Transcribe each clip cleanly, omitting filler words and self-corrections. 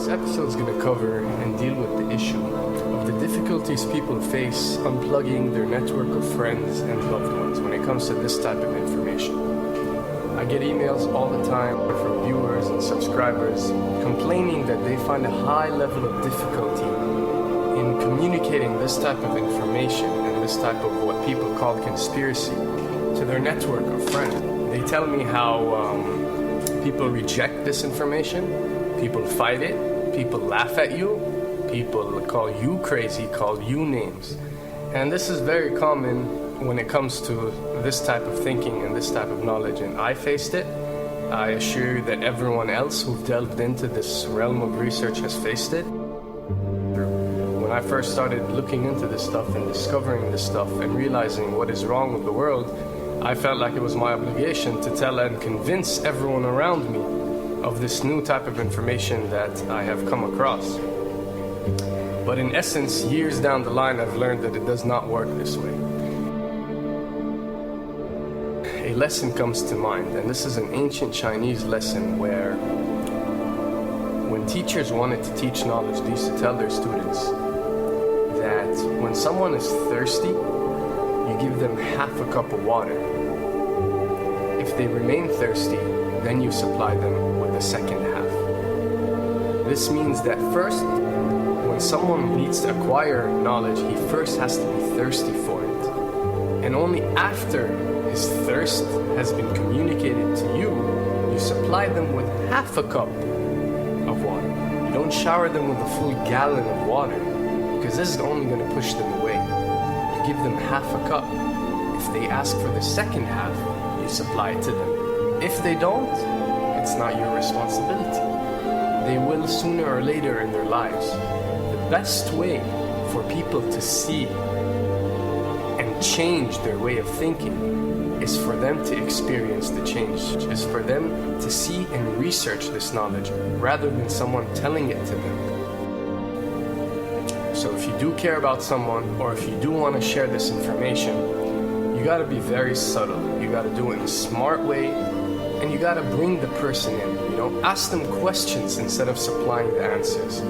This episode is going to cover and deal with the issue of the difficulties people face unplugging their network of friends and loved ones when it comes to this type of information. I get emails all the time from viewers and subscribers complaining that they find a high level of difficulty in communicating this type of information and this type of what people call conspiracy to their network of friends. They tell me how people reject this information, people fight it, people laugh at you, people call you crazy, call you names. And this is very common when it comes to this type of thinking and this type of knowledge, and I faced it. I assure you that everyone else who delved into this realm of research has faced it. When I first started looking into this stuff and discovering this stuff and realizing what is wrong with the world, I felt like it was my obligation to tell and convince everyone around me of this new type of information that I have come across. But in essence, years down the line, I've learned that it does not work this way. A lesson comes to mind, and this is an ancient Chinese lesson where when teachers wanted to teach knowledge, they used to tell their students that when someone is thirsty, you give them half a cup of water. If they remain thirsty, then you supply them with the second half. This means that first, when someone needs to acquire knowledge, he first has to be thirsty for it. And only after his thirst has been communicated to you, you supply them with half a cup of water. You don't shower them with a full gallon of water, because this is only going to push them away. You give them half a cup. If they ask for the second half, you supply it to them. If they don't, it's not your responsibility. They will sooner or later in their lives. The best way for people to see and change their way of thinking is for them to experience the change, is for them to see and research this knowledge rather than someone telling it to them. So if you do care about someone, or if you do want to share this information, you got to be very subtle. You got to do it in a smart way, and you got to bring the person in. Ask them questions instead of supplying the answers.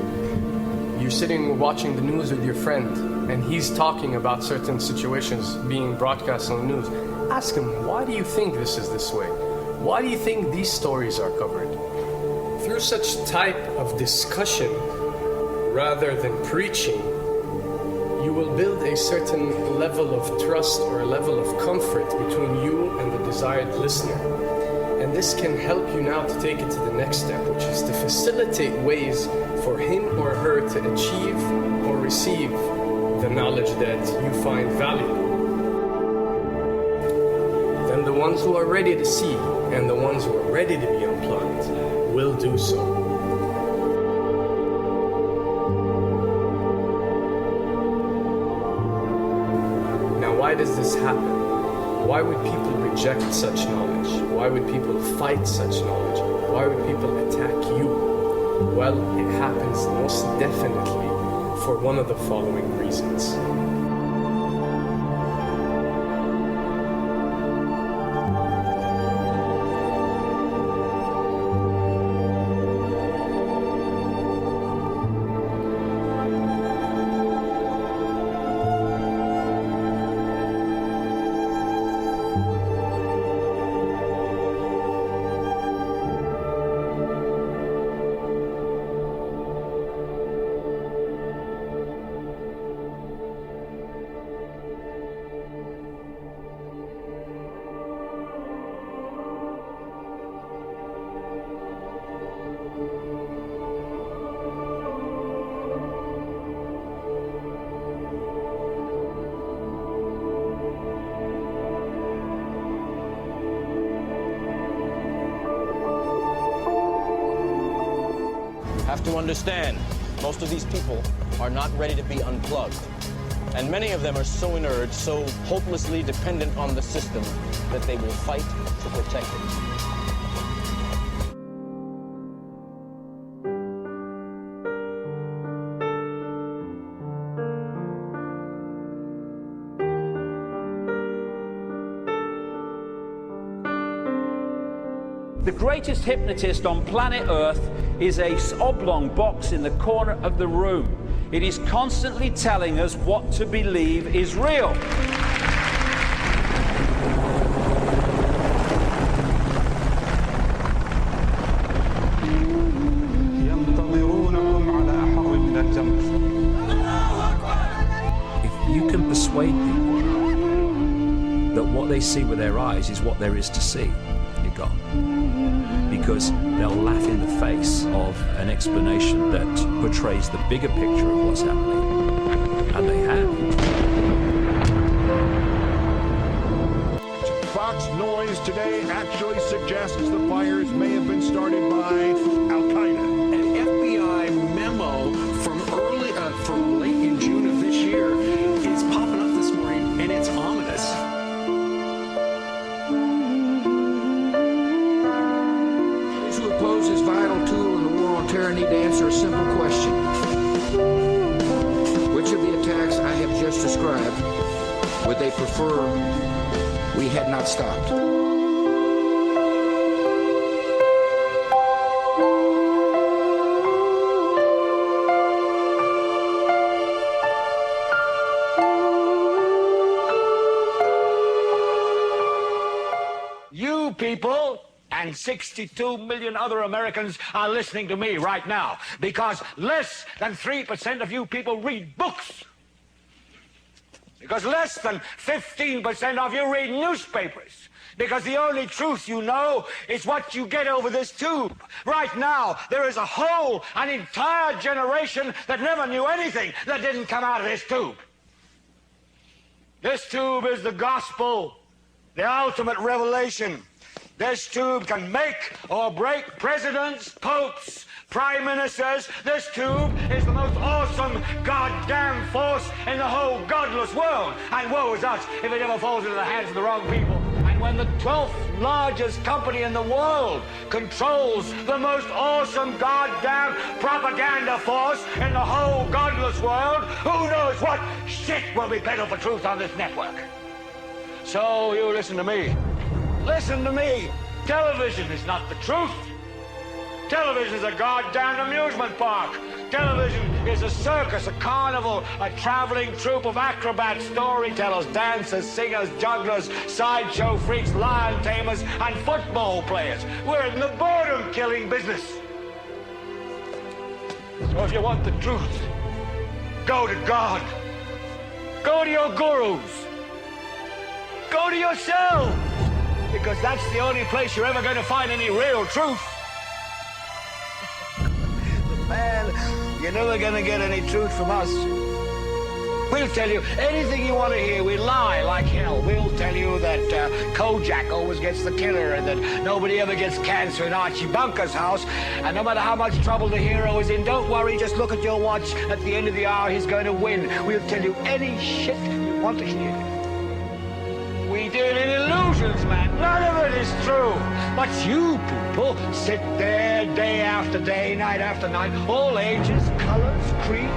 You're sitting watching the news with your friend, and he's talking about certain situations being broadcast on the news. Ask him, why do you think this is this way? Why do you think these stories are covered? Through such type of discussion, rather than preaching, you will build a certain level of trust or a level of comfort between you and the desired listener. And this can help you now to take it to the next step, which is to facilitate ways for him or her to achieve or receive the knowledge that you find valuable. Then the ones who are ready to see and the ones who are ready to be unplugged will do so. Why does this happen? Why would people reject such knowledge? Why would people fight such knowledge? Why would people attack you? Well, it happens most definitely for one of the following reasons. Have to understand, most of these people are not ready to be unplugged. And many of them are so inert, so hopelessly dependent on the system, that they will fight to protect it. The greatest hypnotist on planet Earth is a oblong box in the corner of the room. It is constantly telling us what to believe is real. If you can persuade people that what they see with their eyes is what there is to see, you're gone. Because they'll laugh in the face of an explanation that portrays the bigger picture of what's happening. And they have. Fox noise today actually suggests the fires may have been started by Al-Qaeda. An FBI memo from late in June of this year is popping up this morning, and it's ominous. Those who oppose this vital tool in the war on terror need to answer a simple question. Which of the attacks I have just described would they prefer we had not stopped? You people and 62 million other Americans are listening to me right now because less than 3% of you people read books. Because less than 15% of you read newspapers. Because the only truth you know is what you get over this tube. Right now, there is an entire generation that never knew anything that didn't come out of this tube. This tube is the gospel, the ultimate revelation. This tube can make or break presidents, popes, prime ministers. This tube is the most awesome goddamn force in the whole godless world. And woe is us if it ever falls into the hands of the wrong people. And when the 12th largest company in the world controls the most awesome goddamn propaganda force in the whole godless world, who knows what shit will be peddled for truth on this network. So you listen to me. Listen to me. Television is not the truth. Television is a goddamn amusement park. Television is a circus, a carnival, a traveling troupe of acrobats, storytellers, dancers, singers, jugglers, sideshow freaks, lion tamers, and football players. We're in the boredom-killing business. So if you want the truth, go to God. Go to your gurus. Go to yourself. Because that's the only place you're ever going to find any real truth. But man, you're never going to get any truth from us. We'll tell you anything you want to hear. We lie like hell. We'll tell you that Kojak always gets the killer and that nobody ever gets cancer in Archie Bunker's house. And no matter how much trouble the hero is in, don't worry, just look at your watch. At the end of the hour, he's going to win. We'll tell you any shit you want to hear. We deal in illusions, man. None of it is true. But you people sit there day after day, night after night, all ages, colors, creeds.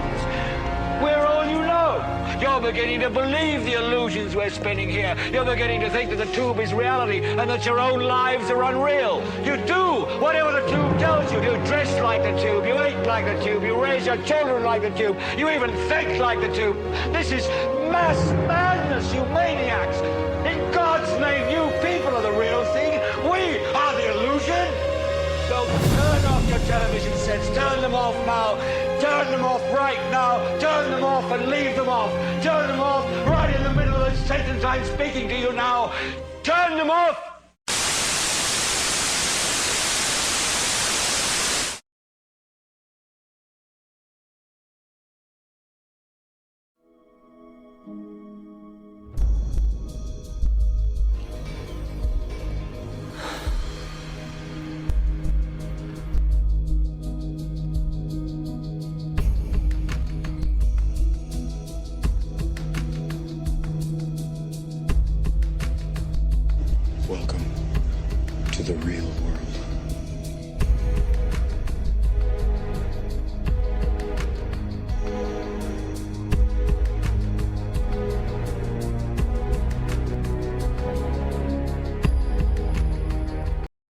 We're all you know. You're beginning to believe the illusions we're spinning here. You're beginning to think that the tube is reality and that your own lives are unreal. You do whatever the tube tells you. You dress like the tube. You eat like the tube. You raise your children like the tube. You even think like the tube. This is mass madness, you maniacs. In God's name, you people are the real thing. We are the illusion. So turn off your television sets. Turn them off now. Turn them off right now. Turn them off and leave them off. Turn them off right in the middle of the sentence I'm speaking to you now. Turn them off. Welcome to the real world.